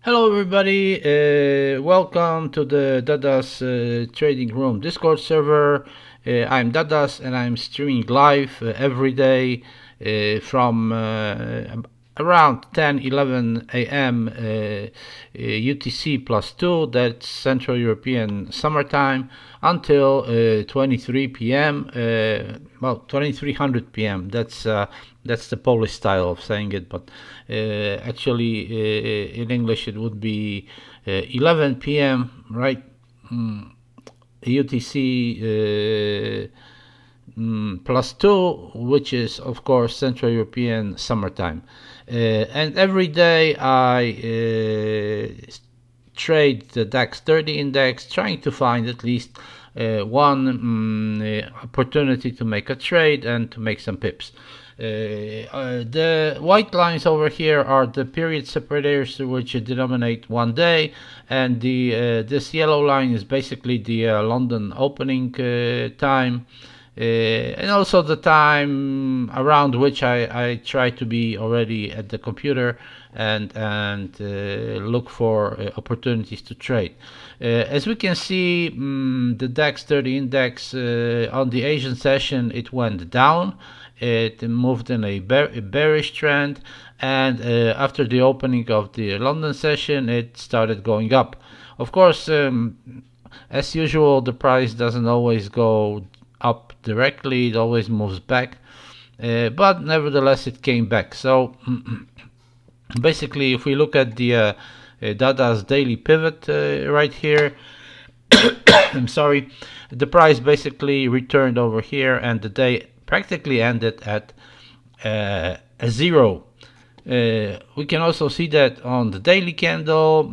Hello, everybody. Welcome to the Dadas Trading Room Discord server. I'm Dadas and I'm streaming live every day from around 10:11 a.m. UTC +2, that's Central European Summertime, until 23 p.m. 2300 p.m. That's the Polish style of saying it, but actually in English it would be 11 p.m. right? UTC +2, which is of course Central European Summertime. And every day I trade the DAX 30 index, trying to find at least one opportunity to make a trade and to make some pips. The white lines over here are the period separators, which denominate 1 day, and the this yellow line is basically the London opening time. And also the time around which I try to be already at the computer and look for opportunities to trade. As we can see, the DAX 30 index on the Asian session, it went down. It moved in a bearish trend, and after the opening of the London session, it started going up. Of course, as usual, the price doesn't always go up directly, it always moves back, but nevertheless it came back. So basically, if we look at the Dada's daily pivot right here, I'm sorry, the price basically returned over here and the day practically ended at a zero. We can also see that on the daily candle.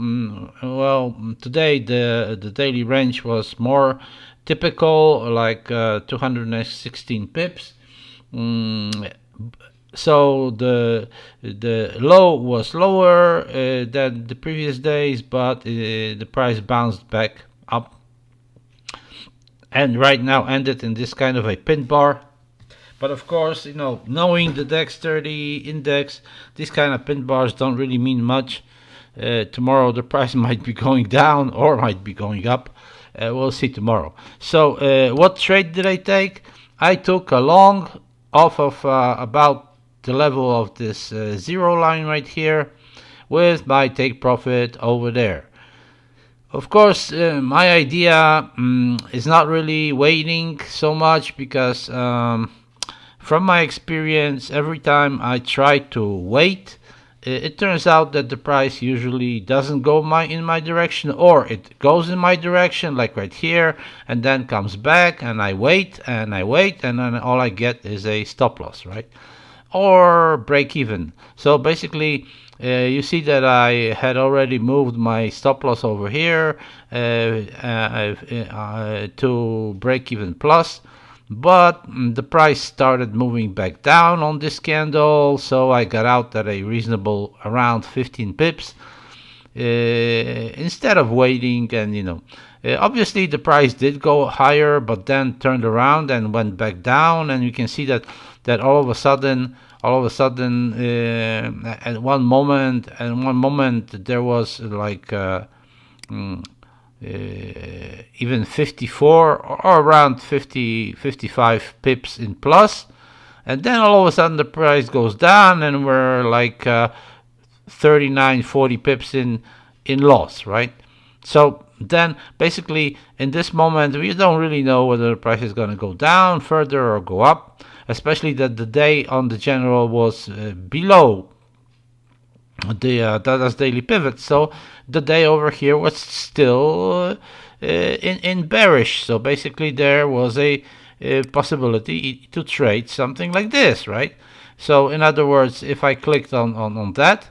Today the daily range was more typical, like 216 pips. So the low was lower than the previous days, but the price bounced back up and right now ended in this kind of a pin bar. But of course, knowing the DAX 30 index, these kind of pin bars don't really mean much. Tomorrow the price might be going down or might be going up. We'll see tomorrow. So what trade did I take? I took a long off of about the level of this zero line right here, with my take profit over there. Of course, my idea is not really waiting so much, because from my experience, every time I try to wait, it turns out that the price usually doesn't go in my direction, or it goes in my direction, like right here, and then comes back, and I wait, and then all I get is a stop loss, right? Or break even. So basically, you see that I had already moved my stop loss over here to break even plus, but the price started moving back down on this candle, so I got out at a reasonable around 15 pips instead of waiting. And obviously the price did go higher, but then turned around and went back down, and you can see that all of a sudden at one moment there was like even 54 or around 55 pips in plus, and then all of a sudden the price goes down and we're like 39-40 pips in loss, right? So then basically in this moment we don't really know whether the price is going to go down further or go up, especially that the day on the general was below the Dada's daily pivot. So the day over here was still in bearish. So basically there was a possibility to trade something like this, right? So in other words, if I clicked on that,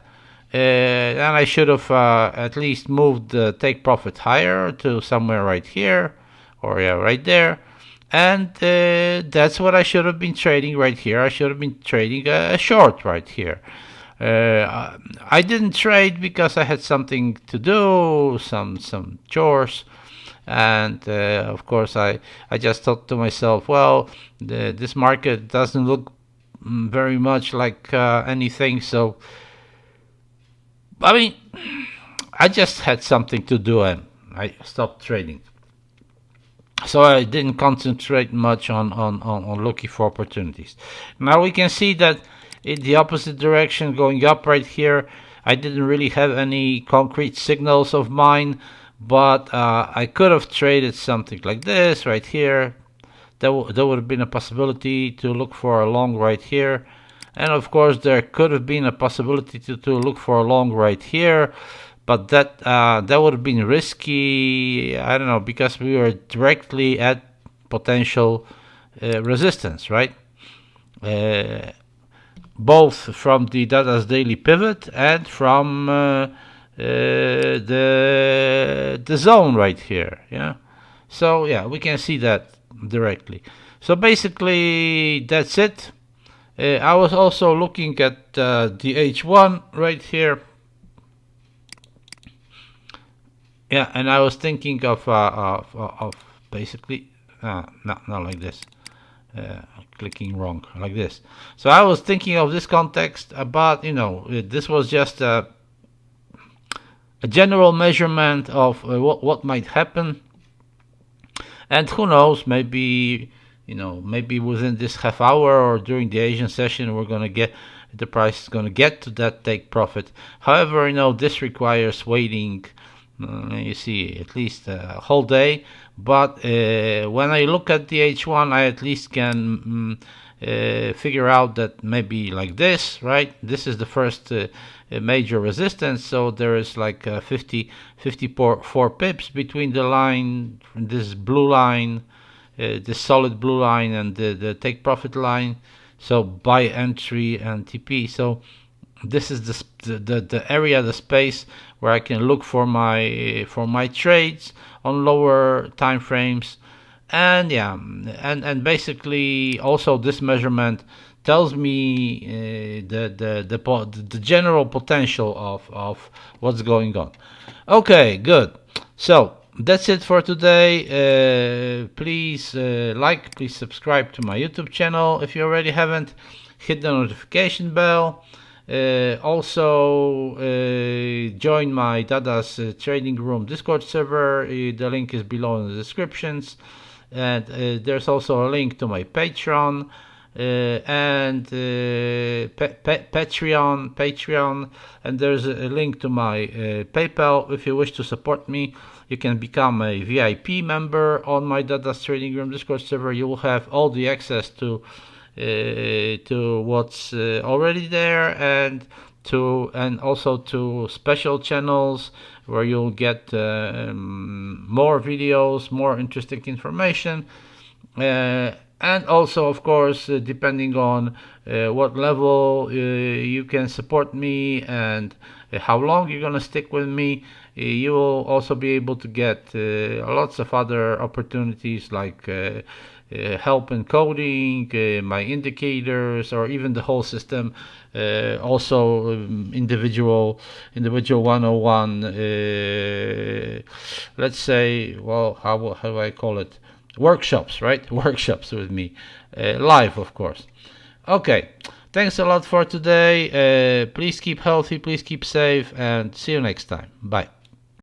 then I should have at least moved the take profit higher to somewhere right here, or right there. And that's what I should have been trading right here. I should have been trading a short right here. I didn't trade because I had something to do, some chores, and of course I just thought to myself, well, this market doesn't look very much like anything. So I mean, I just had something to do and I stopped trading. So I didn't concentrate much on looking for opportunities. Now we can see that in the opposite direction, going up right here, I didn't really have any concrete signals of mine, but I could have traded something like this right here. There would have been a possibility to look for a long right here. And of course, there could have been a possibility to look for a long right here. But that would have been risky, I don't know, because we were directly at potential resistance, right? Both from the Dadas daily pivot and from the zone right here, yeah. So yeah, we can see that directly. So basically, that's it. I was also looking at the H1 right here. Yeah, and I was thinking of basically not like this, clicking wrong like this. So I was thinking of this context about, you know, this was just a general measurement of what might happen, and who knows, maybe, you know, maybe within this half hour or during the Asian session we're gonna get the price is gonna get to that take profit. However, you know, this requires waiting. You see, at least a whole day. But when I look at the H1, I at least can figure out that maybe like this, right? This is the first major resistance. So there is like 54 pips between the line, this blue line, this solid blue line, and the take profit line. So buy entry and TP. So this is the area, the space where I can look for my trades on lower time frames, and yeah, and basically also this measurement tells me the general potential of what's going on. Okay, good. So that's it for today. Please please subscribe to my YouTube channel if you already haven't. Hit the notification bell. Also join my Dada's trading room Discord server. The link is below in the descriptions, and there's also a link to my Patreon and Patreon, and there's a link to my PayPal. If you wish to support me, you can become a VIP member on my Dada's trading room Discord server. You will have all the access to what's already there, and also to special channels where you'll get more videos, more interesting information, and also, of course, depending on what level you can support me and how long you're gonna stick with me, you will also be able to get lots of other opportunities like help in coding, my indicators, or even the whole system. Also individual 101, let's say, well, how do I call it, workshops, right? Workshops with me, live, of course. Okay, thanks a lot for today. Please keep healthy, please keep safe, and see you next time. Bye.